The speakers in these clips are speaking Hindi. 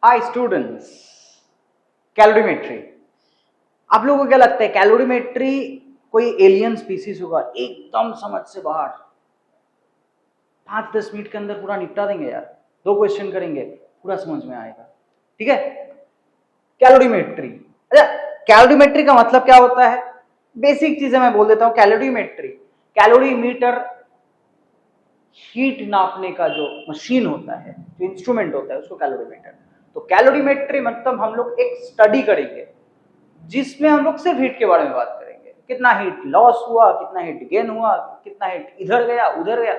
Hi students, calorimetry. आप लोगों को क्या लगता है कैलोरीमेट्री कोई एलियन स्पीसीज होगा? एकदम समझ से बाहर। 5-10 मिनट के अंदर पूरा निपटा देंगे यार, 2 क्वेश्चन करेंगे, पूरा समझ में आएगा। ठीक है, कैलोरीमेट्री। अच्छा, कैलोरीमेट्री का मतलब क्या होता है? बेसिक चीजें मैं बोल देता हूं। कैलोरीमेट्री, कैलोरीमीटर हीट नापने का जो मशीन होता है, जो इंस्ट्रूमेंट होता है, उसको कैलोरीमीटर। तो कैलोरीमेट्री मतलब हम लोग एक स्टडी करेंगे जिसमें हम लोग सिर्फ हीट के बारे में बात करेंगे। कितना हीट लॉस हुआ, कितना हीट गेन हुआ, कितना हीट इधर गया उधर गया,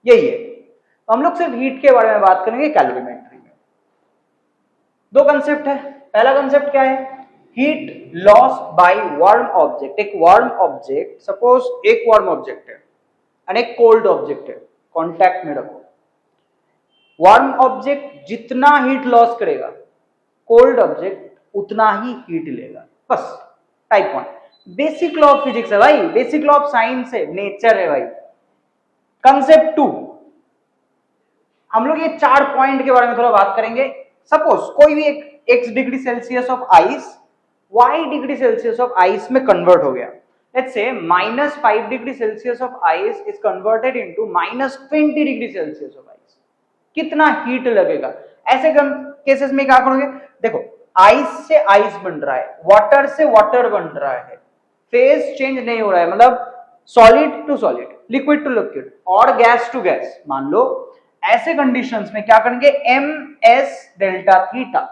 यही है। तो हम लोग सिर्फ हीट के बारे में बात करेंगे कैलोरीमेट्री में। 2 कंसेप्ट है। पहला कंसेप्ट क्या है? Heat loss by warm object. एक वार्म ऑब्जेक्ट, सपोज एक वार्म ऑब्जेक्ट है और एक कोल्ड ऑब्जेक्ट है, कॉन्टैक्ट में रखो। वार्म ऑब्जेक्ट जितना हीट लॉस करेगा, कोल्ड ऑब्जेक्ट उतना ही हीट लेगा, बस। Type 1 basic law of physics है भाई, बेसिक लॉ ऑफ साइंस है, नेचर है भाई। कंसेप्ट 2, हम लोग ये 4 पॉइंट के बारे में थोड़ा बात करेंगे। सपोज कोई भी एक x degree Celsius of ice y degree Celsius of ice में कन्वर्ट हो गया। Let's say -5 degree Celsius of ice is converted into -20 degree Celsius of ice. कितना हीट लगेगा? ऐसे केसेस में क्या करोगे? देखो, आइस से आइस बन रहा है, वाटर से वाटर बन रहा है, फेज चेंज नहीं हो रहा है, मतलब solid to solid, liquid to liquid और गैस टू गैस। मान लो ऐसे कंडीशंस में क्या करेंगे? M S delta theta,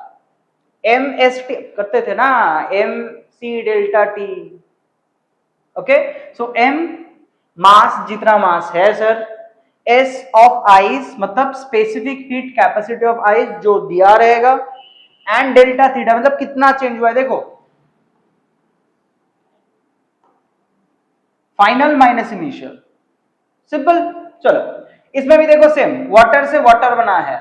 M S T करते थे ना, M C delta T. Okay, so M mass, जितना मास है सर, एस ऑफ आइस मतलब specific heat capacity of ice जो दिया रहेगा, एंड डेल्टा थीटा मतलब कितना चेंज हुआ है। देखो, फाइनल माइनस इनिशियल, सिंपल। चलो, इसमें भी देखो सेम, वाटर से वाटर बना है।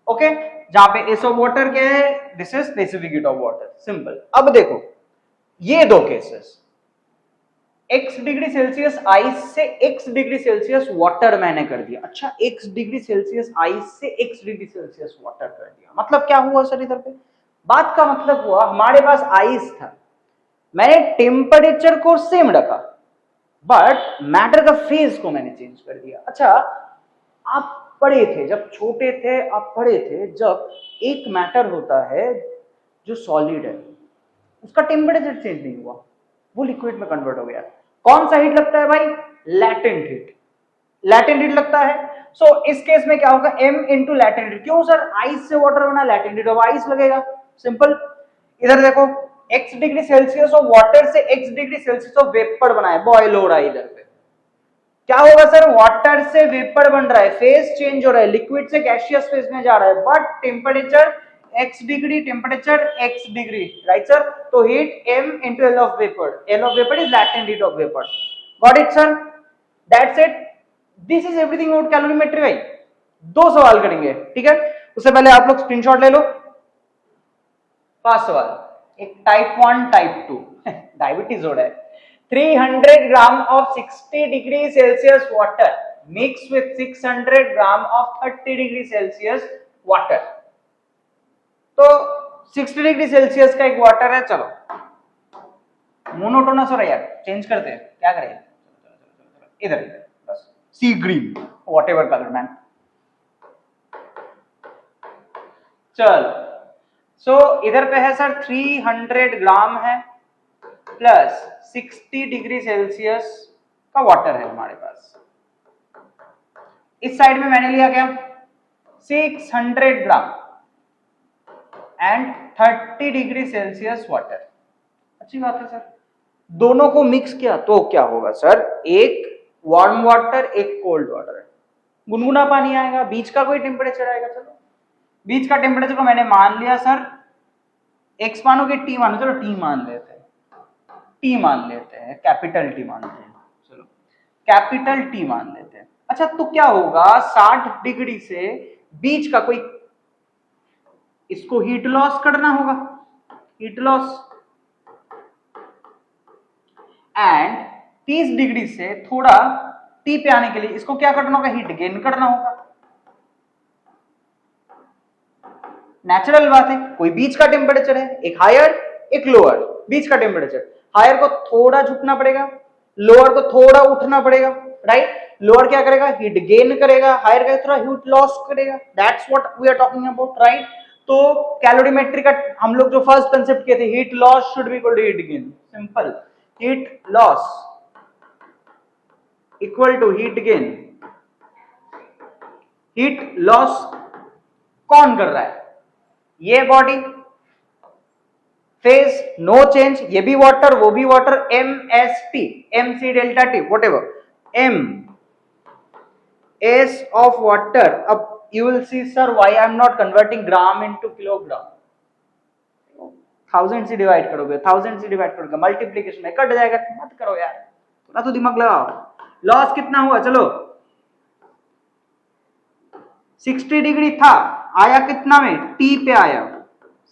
ओके, जहां पे एस ऑफ वाटर क्या है, this is specific heat of water, simple. अब देखो ये 2 cases, x degree Celsius ice से x डिग्री सेल्सियस वाटर मैंने कर दिया। अच्छा, x डिग्री सेल्सियस आइस से x डिग्री सेल्सियस वाटर कर दिया, मतलब क्या हुआ सर? इधर पे बात का मतलब हुआ हमारे पास आइस था, मैंने टेम्परेचर को सेम रखा, बट मैटर का फेज को मैंने चेंज कर दिया। अच्छा, आप पढ़े थे जब छोटे थे, आप पढ़े थे जब एक मैटर होता है जो सॉलिड है, उसका टेम्परेचर चेंज नहीं हुआ, वो लिक्विड में कन्वर्ट हो गया। कौन सा हीट लगता है भाई? लैटेंट हीट, लैटेंट हीट लगता है। सो इस केस में क्या होगा? m into latent heat. क्यों सर? आइस से वाटर बना, लैटेंट हीट ऑफ आइस लगेगा, सिंपल। इधर देखो, x degree Celsius of water से x degree Celsius of vapour बना है, बॉयल हो रहा है। इधर पे क्या होगा सर? वाटर से वेपर बन रहा है, फेज चेंज हो रहा है, लिक्विड से गैसियस फेज में जा रहा है, but temperature x degree, temperature x degree, right sir? तो heat m into L of vapor, L of vapor is latent heat of vapor. Got it sir? That's it. This is everything about calorimetry भाई। 2 सवाल करेंगे, ठीक है? उससे पहले आप लोग स्क्रीनशॉट ले लो। 5 सवाल, एक टाइप 1 टाइप 2 डायबिटीज हो रहा है। 300 ग्राम of 60 degree Celsius water mixed with 600 gram of 30 degree Celsius water। तो 60 डिग्री सेल्सियस का एक वाटर है। चलो, मोनोटोनस हो रहा है यार, चेंज करते हैं, क्या करें? इधर इधर बस, सी ग्रीन, व्हाटएवर कलर मैन। चल, सो इधर पे है सर 300 ग्राम है प्लस 60 डिग्री सेल्सियस का वाटर है हमारे पास। इस साइड में मैंने लिया क्या? 600 gram and 30 degree Celsius water. अच्छी बात है सर। दोनों को मिक्स किया तो क्या होगा सर? एक वार्म वाटर, एक कोल्ड वाटर है, गुनगुना पानी आएगा, बीच का कोई टेम्परेचर आएगा। चलो, बीच का टेम्परेचर को मैंने मान लिया सर, x मानो कि t मानो, चलो t मान लेते हैं, t मान लेते हैं, कैपिटल T मान लेते हैं, चलो कैपिटल T मान लेते हैं। अच्छा, तो क्या होगा? 60 डिग्री से बीच का कोई, इसको हीट लॉस करना होगा, हीट लॉस, एंड 30 डिग्री से थोड़ा टी पे आने के लिए इसको क्या करना होगा? हीट गेन करना होगा। नेचुरल बात है, कोई बीच का टेम्परेचर है, एक हायर एक लोअर, बीच का टेम्परेचर, हायर को थोड़ा झुकना पड़ेगा, लोअर को थोड़ा उठना पड़ेगा, राइट। लोअर क्या करेगा, हीट गेन करेगा, हायर का थोड़ा हीट लॉस करेगा, that's what we are talking about, right. तो कैलोरीमेट्री का हम लोग जो फर्स्ट कंसेप्ट किए थे, heat loss should be equal to heat gain, simple, heat loss equal to heat gain. Heat loss कौन कर रहा है, ये बॉडी, फेज नो चेंज, ये भी वाटर वो भी water, MST, MC delta T, what ever, M S of water. अब you will see sir why I am not converting gram into kilogram, 1000 से डिवाइड करोगे, 1000 से डिवाइड करोगे, मल्टीप्लीकेशन में कट जाएगा, मत करो यार, थोड़ा तो दिमाग लगाओ। लॉस कितना हुआ, चलो 60 डिग्री था, आया कितना में, T पे आया,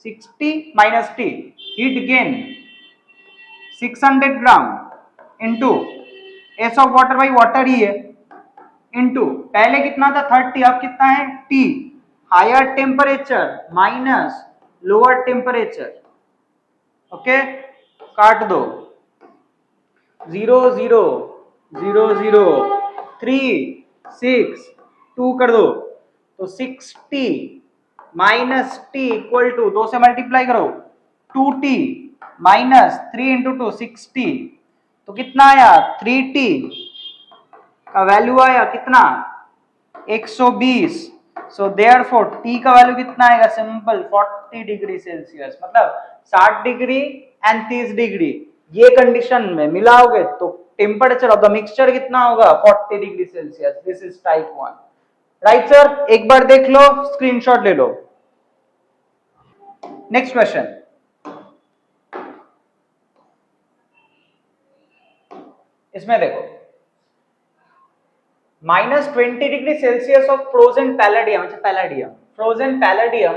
60 minus T, heat gain 600 gram into S of water, भाई वाटर ही है, इंटू पहले कितना था 30, अब कितना है T, higher temperature minus lower temperature, okay, काट दो, 0 0 0 0 3 6 2 कर दो, तो 60 माइनस टी इक्वल टू 2 से मल्टीप्लाई करो 2t माइनस 3 इंटू 2 60, तो कितना आया 3t का वैल्यू आया कितना 120, सो देयरफॉर t का वैल्यू कितना आएगा, सिंपल 40 डिग्री सेल्सियस, मतलब 60 डिग्री एंड 30 डिग्री, ये कंडीशन में मिलाओगे तो टेम्परेचर ऑफ द मिक्सचर कितना होगा 40 degree Celsius, this is type 1, right sir. एक बार देख लो, स्क्रीनशॉट ले लो। नेक्स्ट क्वेश्चन, इसमें देखो, -20 degree Celsius of frozen palladium, frozen palladium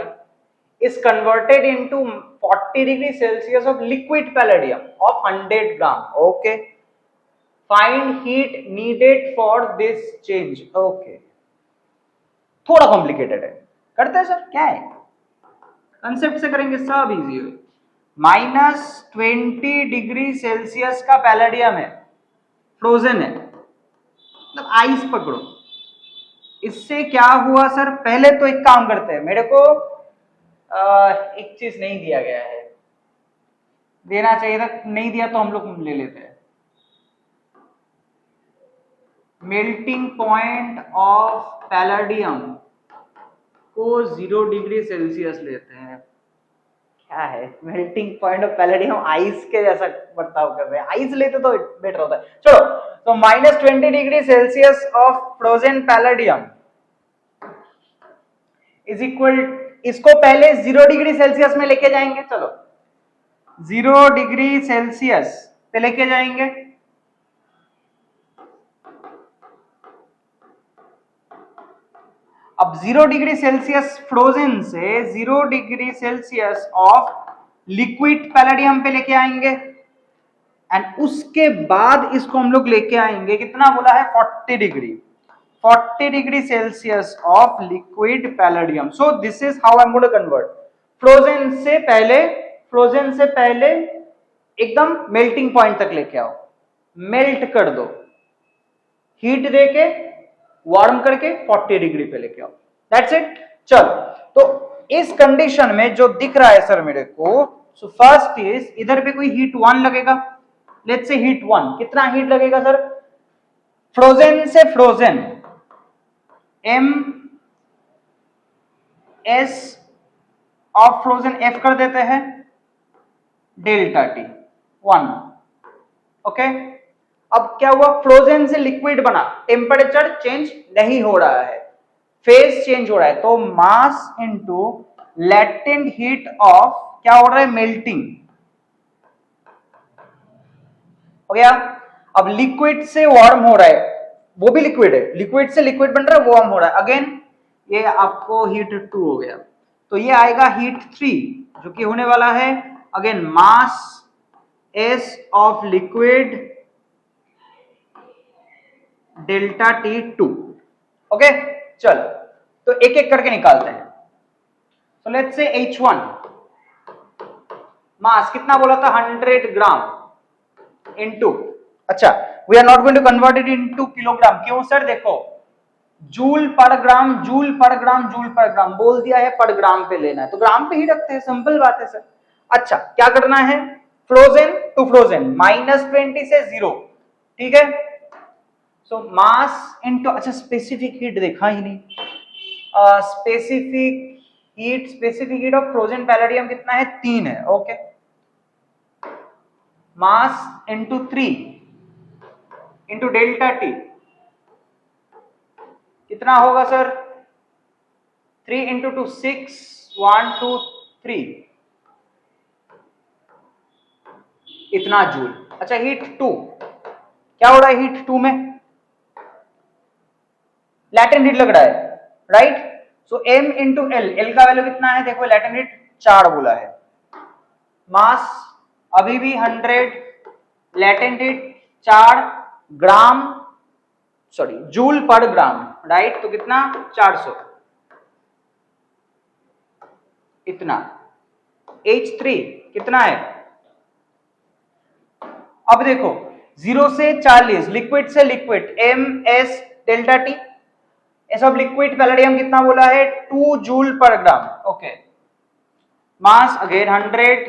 is converted into 40 degree Celsius of liquid palladium of 100 gram. Okay. Find heat needed for this change. Okay. थोड़ा कॉम्प्लिकेटेड है, करते हैं सर, क्या है, कंसेप्ट से करेंगे, सब इजी है। -20 डिग्री सेल्सियस का पैलेडियम है, फ्रोजन है, मतलब आइस पकड़ो, इससे क्या हुआ सर, पहले तो एक काम करते हैं, मेरे को एक चीज नहीं दिया गया है, देना चाहिए था, नहीं दिया तो हम लोग ले लेते हैं, मेल्टिंग पॉइंट ऑफ पैलेडियम को 0 डिग्री सेल्सियस लेते हैं। क्या है melting point of palladium, ice के जैसा बर्ताव कर रहे हैं, आइस लेते तो बेटर होता है, चलो, तो -20 degree Celsius of frozen palladium is equal, इसको पहले 0 डिग्री सेल्सियस में लेके जाएंगे, चलो 0 डिग्री सेल्सियस पे लेके जाएंगे, अब 0 डिग्री सेल्सियस फ्रोजन से 0 degree Celsius of liquid palladium पे लेके आएंगे, एंड उसके बाद इसको हम लोग लेके आएंगे, कितना बोला है 40 degree Celsius of liquid palladium. So this is how I am going to convert, frozen से पहले एकदम मेल्टिंग पॉइंट तक लेके आओ, मेल्ट कर दो, हीट देके वार्म करके 40 डिग्री पे लेके आओ, दैट्स इट। चलो, तो इस कंडीशन में जो दिख रहा है सर मेरे को, सो फर्स्ट इज इधर पे कोई हीट 1 लगेगा, लेट्स से हीट 1, कितना हीट लगेगा सर, फ्रोजन से frozen M S of frozen F कर देते हैं, डेल्टा T 1, ओके। अब क्या हुआ, फ्रोजन से लिक्विड बना, टेम्परेचर चेंज नहीं हो रहा है, फेज चेंज हो रहा है, तो mass into latent heat of क्या हो रहा है, मेल्टिंग हो गया। अब लिक्विड से वार्म हो रहा है, वो भी लिक्विड है, लिक्विड से लिक्विड बन रहा है, वार्म हो रहा है, अगेन ये आपको हीट 2 हो गया, तो ये आएगा हीट 3 जो कि होने वाला है, again mass S of liquid delta T 2, okay. चलो, तो एक एक करके निकालते हैं। सो लेट्स से H1 मास कितना बोला था 100 ग्राम इनटू, अच्छा we are not going to convert it into kilogram, क्यों सर? देखो जूल पर ग्राम, जूल पर ग्राम, जूल पर ग्राम बोल दिया है, पर ग्राम पे लेना है तो ग्राम पे ही रखते हैं, सिंपल बात है सर। अच्छा क्या करना है, फ्रोजन टू फ्रोजन -20 से 0, ठीक है। सो मास इनटू, अच्छा स्पेसिफिक हीट देखा ही नहीं, specific heat of frozen palladium कितना है 3 है, okay. Mass into 3 into delta T कितना होगा सर? 3 इंटू 2 6 1 2 3 इतना जूल। अच्छा हीट 2 क्या हो रहा है? हीट 2 में लैटेंट हीट लग रहा है, राइट। सो m इंटू एल, एल का वैल्यू कितना है? देखो लैटेंट हीट 4 बोला है, मास अभी भी 100, लैटेंट हीट 4 ग्राम, सॉरी जूल पर ग्राम, राइट। तो कितना? 400 इतना। H3 कितना है? अब देखो 0 से 40, लिक्विड से लिक्विड, MS डेल्टा टी, सब लिक्विड पैलेडियम कितना बोला है? 2 जूल पर gram, okay. Mass again 100,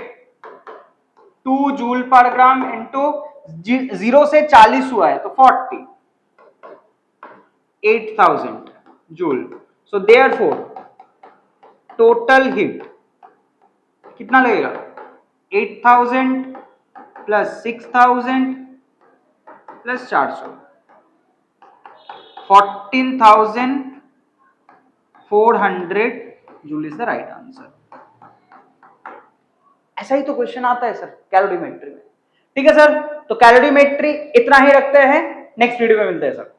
2 joule पर ग्राम इंटू 0 से 40 हुआ है तो 40, 8000 joule. So therefore total heat कितना लगेगा? 8000 plus 6000 plus 400, 14400 joule is the right answer. ऐसा ही तो क्वेश्चन आता है सर कैलोरीमेट्री में, ठीक है सर। तो कैलोरीमेट्री इतना ही रखते हैं, नेक्स्ट वीडियो में मिलते हैं सर।